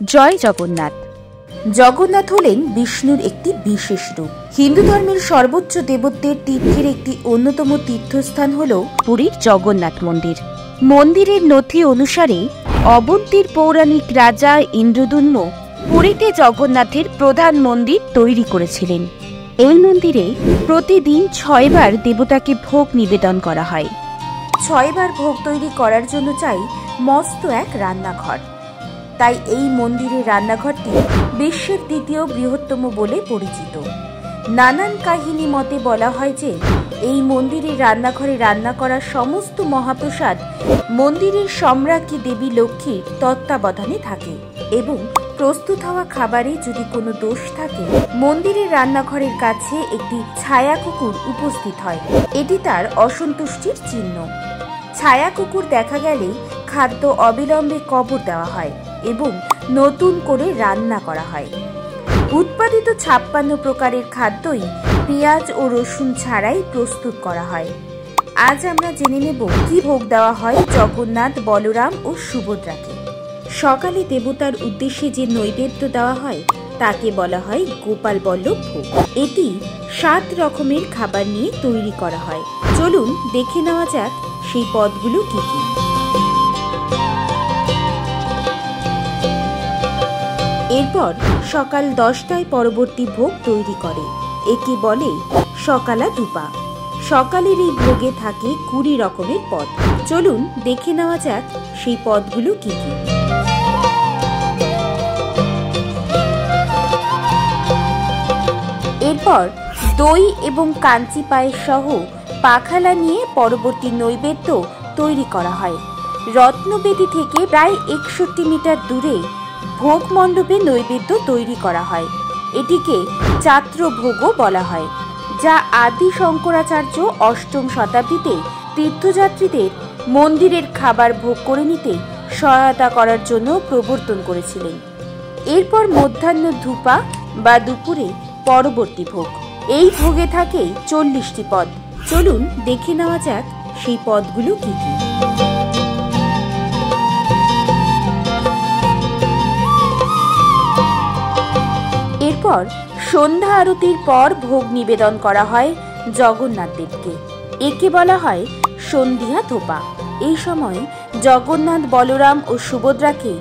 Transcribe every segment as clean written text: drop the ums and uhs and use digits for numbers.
জয় জগন্নাথ। জগন্নাথ হলেন বিষ্ণুর একটি বিশেষ রূপ। হিন্দু ধর্মের সর্বোচ্চ দেবত্বের তীর্থের একটি অন্যতম তীর্থস্থান হল পুরীর জগন্নাথ মন্দির। মন্দিরের নথি অনুসারে অবন্তীর পৌরাণিক রাজা ইন্দ্রদ্যুম্ন পুরীতে জগন্নাথের প্রধান মন্দির তৈরি করেছিলেন। এই মন্দিরে প্রতিদিন 6 বার দেবতাকে ভোগ নিবেদন করা হয়। 6 বার ভোগ তৈরি করার জন্য চাই মস্ত এক রান্নাঘর। তাই এই মন্দিরের রান্নাঘরটি বিশ্বের দ্বিতীয় বৃহত্তম বলে পরিচিত। নানান কাহিনী মতে বলা হয় যে এই মন্দিরের রান্নাঘরে রান্না করা সমস্ত মহাপ্রসাদ মন্দিরের সম্রাজ্ঞী দেবী লক্ষ্মীর তত্ত্বাবধানে থাকে এবং প্রস্তুত হওয়া খাবারে যদি কোনো দোষ থাকে মন্দিরের রান্নাঘরের কাছে একটি ছায়া কুকুর উপস্থিত হয়। এটি তার অসন্তুষ্টির চিহ্ন। ছায়া কুকুর দেখা গেলেই খাদ্য অবিলম্বে কবর দেওয়া হয় এবং নতুন করে রান্না করা হয়। উৎপাদিত 56 প্রকারের খাদ্যই পেঁয়াজ ও রসুন ছাড়াই প্রস্তুত করা হয়। আজ আমরা জেনে নেব কি ভোগ দেওয়া হয় জগন্নাথ, বলরাম ও সুভদ্রাকে। সকালে দেবতার উদ্দেশ্যে যে নৈবেদ্য দেওয়া হয় তাকে বলা হয় গোপাল বল্লভ ভোগ। এটি 7 রকমের খাবার নিয়ে তৈরি করা হয়। চলুন দেখে নেওয়া যাক সেই পদগুলো কি কি। এরপর সকাল 10টায় পরবর্তী ভোগ তৈরি করে। একে বলে সকালা ধূপা। সকালের এই ভোগে থাকে 20 রকমের পদ। চলুন দেখে নেওয়া যাক সেই পদগুলো কি কি। এরপর দই এবং কাঞ্চি পায়েস সহ পাখালা নিয়ে পরবর্তী নৈবেদ্য তৈরি করা হয়। রত্নবেদী থেকে প্রায় 61 মিটার দূরে ভোগ মণ্ডপে নৈবেদ্য তৈরি করা হয়। এটিকে চাত্র ভোগও বলা হয়, যা আদি শঙ্করাচার্য 8ম শতাব্দীতে তীর্থযাত্রীদের মন্দিরের খাবার ভোগ করে নিতে সহায়তা করার জন্য প্রবর্তন করেছিলেন। এরপর মধ্যাহ্ন ধূপা বা দুপুরে পরবর্তী ভোগ। এই ভোগে থাকে 40টি পদ। চলুন দেখে নেওয়া যাক সেই পদগুলো কি কি। এরপর সন্ধ্যা আরতির পর ভোগ নিবেদন করা হয় জগন্নাথ দেবকে। একে বলা হয় সন্ধিয়া ধোপা। এই সময় জগন্নাথ, বলরাম ও সুভদ্রাকে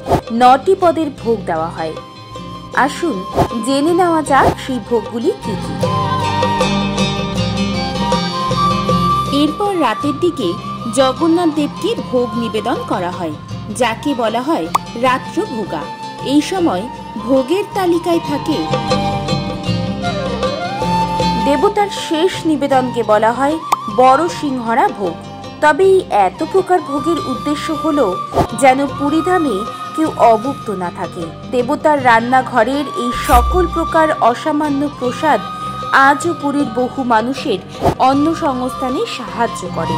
9টি পদের ভোগ দেওয়া হয়। আসুন জেনে নেওয়া যাক সেই ভোগগুলি কি কি। এরপর রাতের দিকে জগন্নাথ দেবকে ভোগ নিবেদন করা হয়, যাকে বলা হয় রাত্রভোগা। এই সময় ভোগের তালিকায় থাকে দেবতার শেষ নিবেদনকে বলা হয় বড় সিংহরা ভোগ। তবে এই এত প্রকার ভোগের উদ্দেশ্য হলো যেন পুরীধামে কেউ অভুক্ত না থাকে। দেবতার রান্নাঘরের এই সকল প্রকার অসামান্য প্রসাদ আজও পুরীর বহু মানুষের অন্ন সংস্থানে সাহায্য করে।